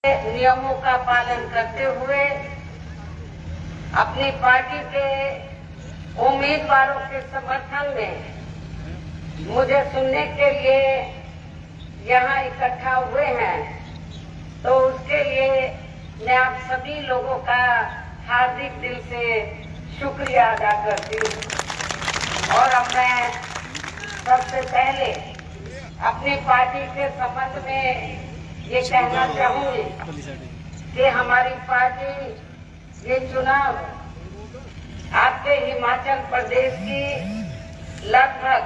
नियमों का पालन करते हुए अपनी पार्टी के उम्मीदवारों के समर्थन में मुझे सुनने के लिए यहाँ इकट्ठा हुए हैं, तो उसके लिए मैं आप सभी लोगों का हार्दिक दिल से शुक्रिया अदा करती हूँ। और अब मैं सबसे पहले अपनी पार्टी के संबंध में ये कहना चाहूंगी कि हमारी पार्टी ये चुनाव आपके हिमाचल प्रदेश की लगभग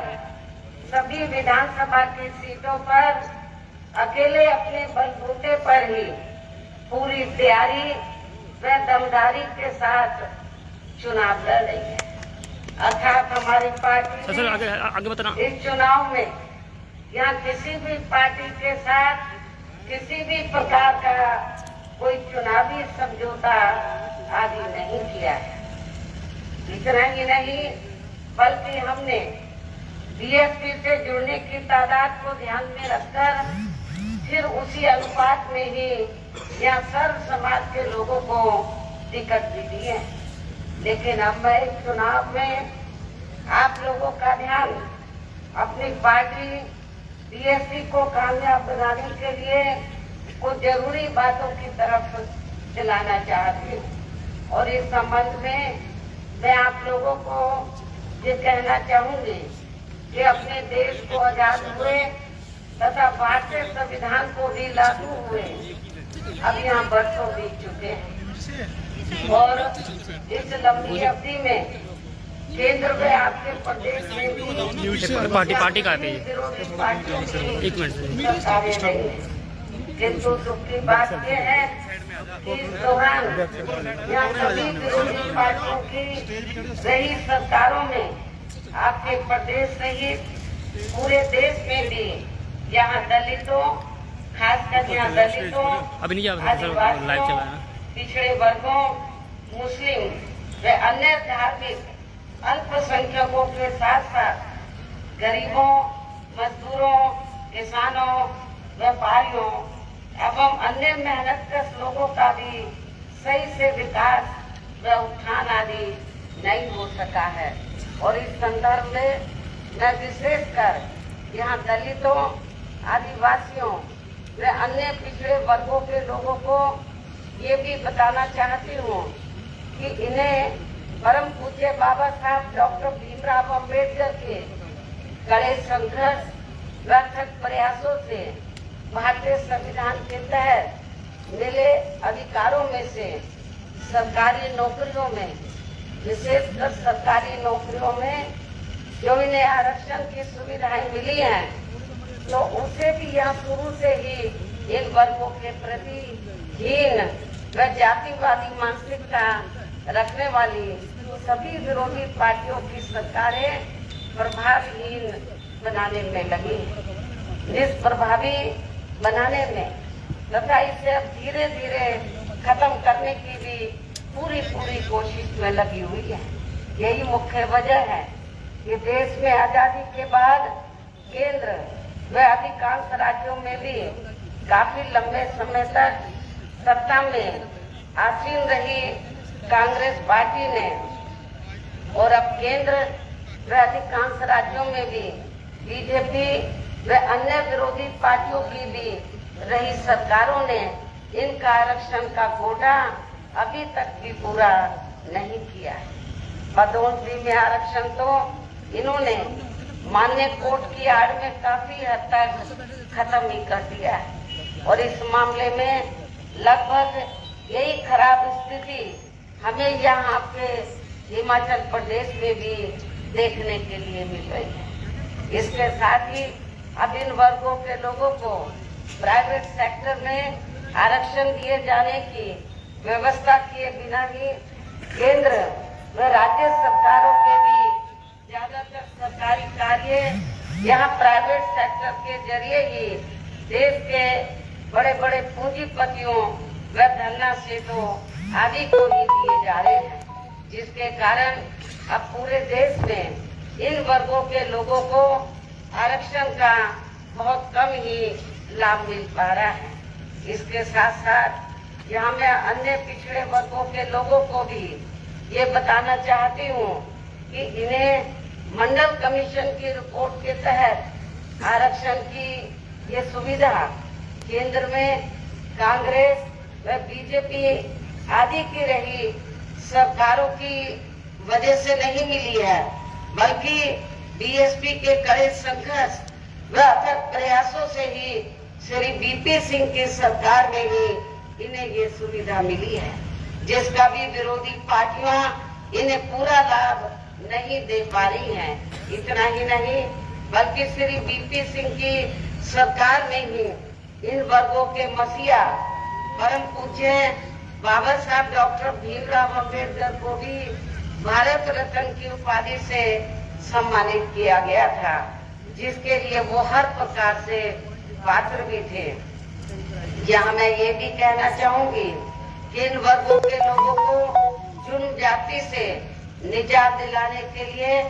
सभी विधानसभा की सीटों पर अकेले अपने बलबूते पर ही पूरी तैयारी व दमदारी के साथ चुनाव लड़ रही है। अर्थात हमारी पार्टी आगे बताना। इस चुनाव में यहाँ किसी भी पार्टी के साथ किसी भी प्रकार का कोई चुनावी समझौता आदि नहीं किया है। इतना ही नहीं, बल्कि हमने बीएसपी से जुड़ने की तादाद को ध्यान में रखकर फिर उसी अनुपात में ही यहाँ सर्व समाज के लोगों को टिकट भी दिए। लेकिन अब मैं इस चुनाव में आप लोगों का ध्यान अपनी पार्टी बीएसपी को कामयाब बनाने के लिए कुछ जरूरी बातों की तरफ दिलाना चाहती हूँ। और इस संबंध में मैं आप लोगों को ये कहना चाहूंगी कि अपने देश को आजाद हुए तथा भारतीय संविधान को भी लागू हुए अब यहाँ वर्षों बीत चुके हैं, और इस लंबी अवधि में केंद्र में आपके प्रदेश में भी पार्टी का एक मिनट, किंतु दुख की बात यह है कि इस दौरान यहाँ सभी विरोधी पार्टियों की रही सरकारों में आपके प्रदेश सहित पूरे देश में भी यहाँ दलितों, खासकर यहाँ दलितों, आदिवासियों, पिछड़े वर्गों, मुस्लिम व अन्य धार्मिक अल्पसंख्यकों के साथ साथ गरीबों, मजदूरों, किसानों, व्यापारियों एवं अन्य मेहनतकश लोगों का भी सही से विकास व उत्थान आदि नहीं हो सका है। और इस संदर्भ में मैं विशेषकर यहाँ दलितों, आदिवासियों व अन्य पिछड़े वर्गों के लोगों को ये भी बताना चाहती हूँ कि इन्हें परम पूज्य बाबा साहब डॉक्टर भीमराव अम्बेडकर के कड़े संघर्ष व अथक प्रयासों से भारतीय संविधान के तहत मिले अधिकारों में से सरकारी नौकरियों में, विशेषकर सरकारी नौकरियों में जो इन्हें आरक्षण की सुविधाएं मिली हैं, तो उसे भी यहाँ शुरू से ही इन वर्गों के प्रति हीन व जातिवादी मानसिकता रखने वाली सभी विरोधी पार्टियों की सरकारें प्रभावहीन बनाने में लगी। निष्प्रभावी बनाने में तथा इसे अब धीरे धीरे खत्म करने की भी पूरी कोशिश में लगी हुई है। यही मुख्य वजह है कि देश में आजादी के बाद केंद्र व अधिकांश राज्यों में भी काफी लंबे समय तक सत्ता में आसीन रही कांग्रेस पार्टी ने, और अब केंद्र व अधिकांश राज्यों में भी बीजेपी व अन्य विरोधी पार्टियों की भी रही सरकारों ने इनका आरक्षण का कोटा अभी तक भी पूरा नहीं किया है। पदोन्नति में आरक्षण तो इन्होंने मान्य कोर्ट की आड़ में काफी हद तक खत्म ही कर दिया है, और इस मामले में लगभग यही खराब स्थिति हमें यहाँ आपके हिमाचल प्रदेश में भी देखने के लिए मिल रही है। इसके साथ ही अब इन वर्गों के लोगों को प्राइवेट सेक्टर में आरक्षण दिए जाने की व्यवस्था किए बिना ही केंद्र व राज्य सरकारों के भी ज्यादातर सरकारी कार्य यहाँ प्राइवेट सेक्टर के जरिए ही देश के बड़े बड़े पूंजीपतियों व धनराशियों आदि को ही दिए जा रहे हैं, जिसके कारण अब पूरे देश में इन वर्गों के लोगों को आरक्षण का बहुत कम ही लाभ मिल पा रहा है। इसके साथ साथ यहाँ मैं अन्य पिछड़े वर्गों के लोगों को भी ये बताना चाहती हूँ कि इन्हें मंडल कमीशन की रिपोर्ट के तहत आरक्षण की ये सुविधा केंद्र में कांग्रेस व बीजेपी आदि की रही सरकारों की वजह से नहीं मिली है, बल्कि बीएसपी के कड़े संघर्ष व अथक प्रयासों से ही श्री बीपी सिंह की सरकार में ही इन्हें ये सुविधा मिली है, जिसका भी विरोधी पार्टियां इन्हें पूरा लाभ नहीं दे पा रही हैं। इतना ही नहीं बल्कि श्री बीपी सिंह की सरकार में ही इन वर्गों के मसीहा परम पूज्य बाबा साहब डॉक्टर भीमराव अम्बेडकर को भी भारत रत्न की उपाधि से सम्मानित किया गया था, जिसके लिए वो हर प्रकार से पात्र भी थे। यहाँ मैं ये भी कहना चाहूंगी कि इन वर्गों के लोगों को जुर्म जाति से निजात दिलाने के लिए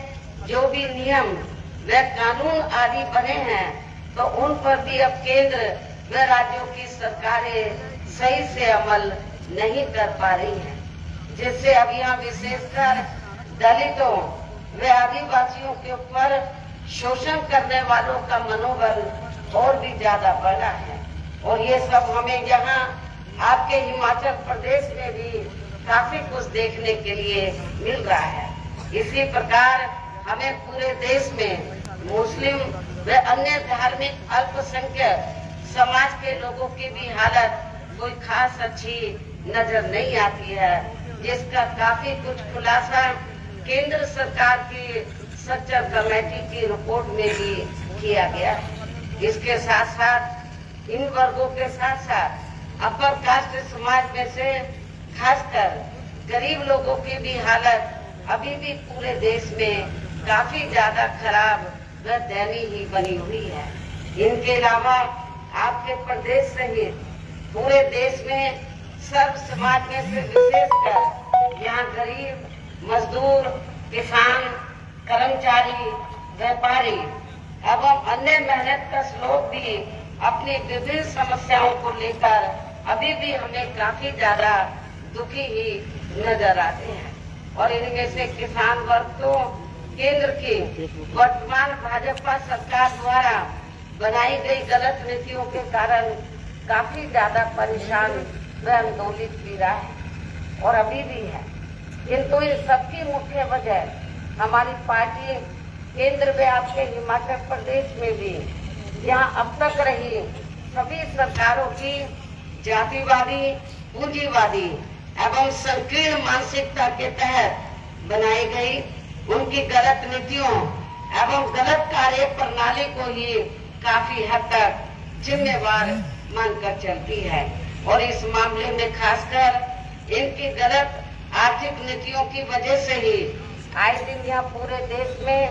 जो भी नियम व कानून आदि बने हैं, तो उन पर भी अब केंद्र व राज्यों की सरकारें सही से अमल नहीं कर पा रही हैं, जिससे अब यहाँ विशेषकर दलितों व आदिवासियों के ऊपर शोषण करने वालों का मनोबल और भी ज्यादा बढ़ा है। और ये सब हमें यहाँ आपके हिमाचल प्रदेश में भी काफी कुछ देखने के लिए मिल रहा है। इसी प्रकार हमें पूरे देश में मुस्लिम व अन्य धार्मिक अल्पसंख्यक समाज के लोगों की भी हालत कोई खास अच्छी नजर नहीं आती है, जिसका काफी कुछ खुलासा केंद्र सरकार की सच्चर कमेटी की रिपोर्ट में भी किया गया है। इसके साथ साथ इन वर्गों के साथ साथ अपर कास्ट समाज में से खासकर गरीब लोगों की भी हालत अभी भी पूरे देश में काफी ज्यादा खराब व दयनीय ही बनी हुई है। इनके अलावा आपके प्रदेश सहित पूरे देश में सर्व समाज में से विशेषकर यहाँ गरीब, मजदूर, किसान, कर्मचारी, व्यापारी एवं अन्य मेहनतकश लोग भी अपनी विभिन्न समस्याओं को लेकर अभी भी हमें काफी ज्यादा दुखी ही नजर आते हैं। और इनमें से किसान वर्ग तो केंद्र की वर्तमान भाजपा सरकार द्वारा बनाई गई गलत नीतियों के कारण काफी ज्यादा परेशान व आंदोलित भी रहा है और अभी भी है। किंतु इस सबकी मुख्य वजह हमारी पार्टी केंद्र में आपके हिमाचल प्रदेश में भी यहाँ अब तक रही सभी सरकारों की जातिवादी, पूंजीवादी एवं संकीर्ण मानसिकता के तहत बनाई गई उनकी गलत नीतियों एवं गलत कार्य प्रणाली को ही काफी हद तक जिम्मेवार मानकर चलती है। और इस मामले में खासकर इनकी गलत आर्थिक नीतियों की वजह से ही आए दिन यहाँ पूरे देश में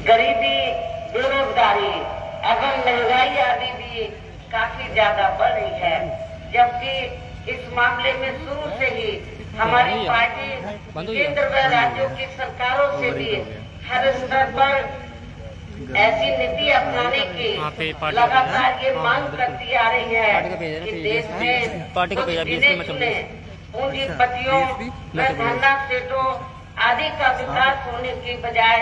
गरीबी, बेरोजगारी एवं महंगाई आदि भी काफी ज्यादा बढ़ रही है, जबकि इस मामले में शुरू से ही हमारी पार्टी केंद्र व राज्यों की सरकारों से भी हर स्तर पर ऐसी नीति अपनाने की लगातार ये मांग करती आ रही है कि देश में पूंजीपतियों व धंधा सेठों आदि का विकास होने की बजाय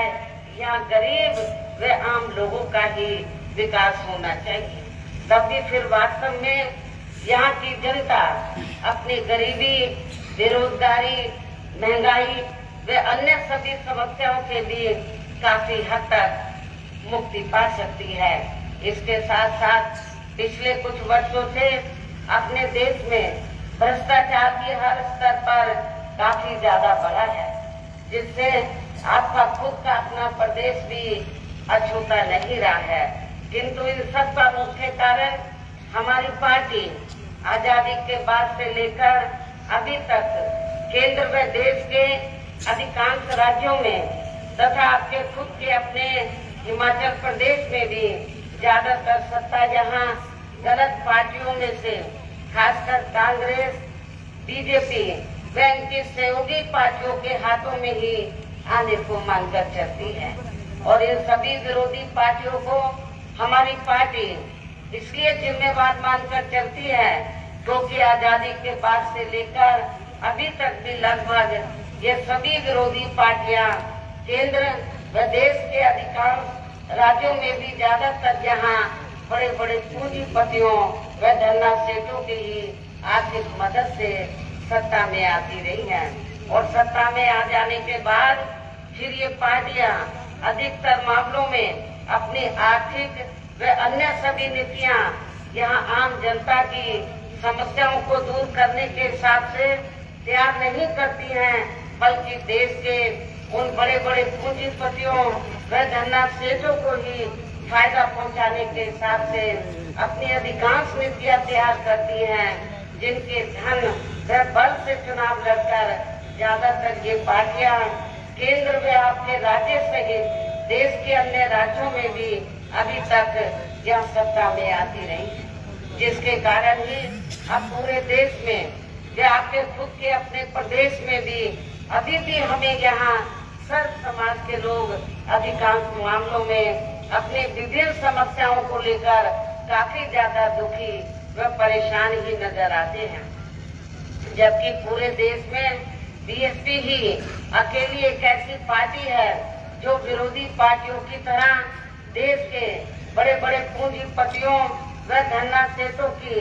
यहाँ गरीब व आम लोगों का ही विकास होना चाहिए। तभी फिर वास्तव में यहाँ की जनता अपनी गरीबी, बेरोजगारी, महंगाई व अन्य सभी समस्याओं से भी काफी हद तक मुक्ति पा सकती है। इसके साथ साथ पिछले कुछ वर्षों से अपने देश में भ्रष्टाचार की हर स्तर पर काफी ज्यादा बढ़ा है, जिससे आपका खुद का अपना प्रदेश भी अछूता नहीं रहा है। किंतु इन सब का मुख्य कारण हमारी पार्टी आजादी के बाद से लेकर अभी तक केंद्र व देश के अधिकांश राज्यों में तथा आपके खुद के अपने हिमाचल प्रदेश में भी ज्यादातर सत्ता यहाँ गलत पार्टियों में से खासकर कांग्रेस, बीजेपी व इनकी सहयोगी पार्टियों के हाथों में ही आने को मांगकर चलती है। और इन सभी विरोधी पार्टियों को हमारी पार्टी इसलिए जिम्मेवार मानकर चलती है क्योंकि आजादी के बाद से लेकर अभी तक भी लगभग ये सभी विरोधी पार्टियां केंद्र व देश के अधिकांश राज्यों में भी ज्यादातर यहाँ बड़े बड़े पूंजीपतियों व धन्ना सेठों की ही आर्थिक मदद से सत्ता में आती रही हैं और सत्ता में आ जाने के बाद फिर ये पार्टियां अधिकतर मामलों में अपनी आर्थिक व अन्य सभी नीतियां यहाँ आम जनता की समस्याओं को दूर करने के हिसाब से तैयार नहीं करती हैं, बल्कि देश के उन बड़े बड़े पूंजीपतियों व धन्ना सेठों को ही फायदा पहुंचाने के हिसाब से अपनी अधिकांश नीतियां तैयार करती हैं, जिनके धन व बल से चुनाव लड़कर ज्यादातर ये पार्टियां केंद्र व अपने राज्य सहित देश के अन्य राज्यों में भी अभी तक यह सत्ता में आती रही, जिसके कारण ही अब पूरे देश में या आपके खुद के अपने प्रदेश में भी अभी भी हमें यहाँ सर्व समाज के लोग अधिकांश मामलों में अपनी विभिन्न समस्याओं को लेकर काफी ज्यादा दुखी व परेशान ही नजर आते हैं, जबकि पूरे देश में बीएसपी ही अकेली एक ऐसी पार्टी है जो विरोधी पार्टियों की तरह देश के बड़े बड़े पूंजीपतियों व धन्ना सेठों की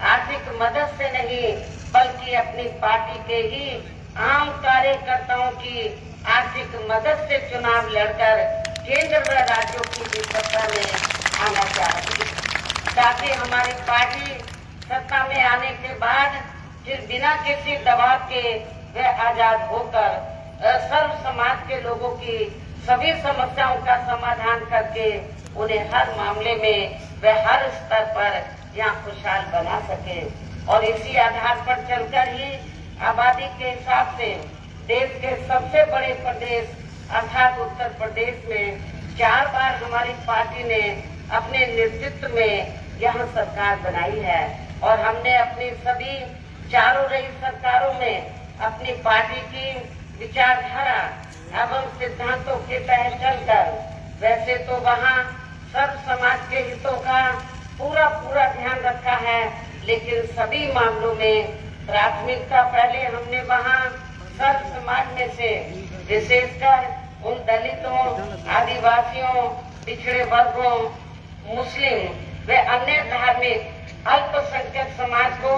आर्थिक मदद से नहीं, बल्कि अपनी पार्टी के ही आम कार्यकर्ताओं की आर्थिक मदद से चुनाव लड़कर केंद्र व राज्यों की भी सत्ता में आना चाहती है, ताकि हमारी पार्टी सत्ता में आने के बाद फिर बिना किसी दबाव के व आजाद होकर सर्व समाज के लोगों की सभी समस्याओं का समाधान करके उन्हें हर मामले में व हर स्तर पर यहाँ खुशहाल बना सके। और इसी आधार पर चलकर ही आबादी के हिसाब से देश के सबसे बड़े प्रदेश अर्थात उत्तर प्रदेश में 4 बार हमारी पार्टी ने अपने नेतृत्व में यहाँ सरकार बनाई है और हमने अपनी सभी चारों रही सरकारों में अपनी पार्टी की विचारधारा एवं सिद्धांतों के तहत चलकर वैसे तो वहाँ सर्व समाज के हितों का पूरा ध्यान रखा है, लेकिन सभी मामलों में प्राथमिकता पहले हमने वहाँ सर्व समाज में से विशेषकर उन दलितों, आदिवासियों, पिछड़े वर्गों, मुस्लिम व अन्य धार्मिक अल्पसंख्यक समाज को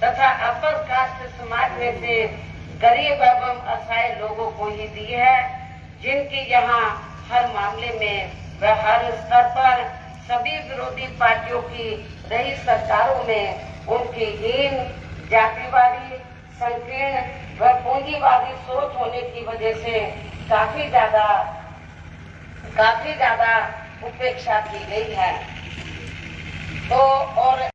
तथा अपर कास्ट समाज में से गरीब एवं असहाय लोगों को ही दी है, जिनकी यहाँ हर मामले में व हर स्तर पर सभी विरोधी पार्टियों की रही सरकारों में उनकी हीन, जातिवादी, संकीर्ण व पूंजीवादी सोच होने की वजह से काफी ज्यादा उपेक्षा की गई है। तो और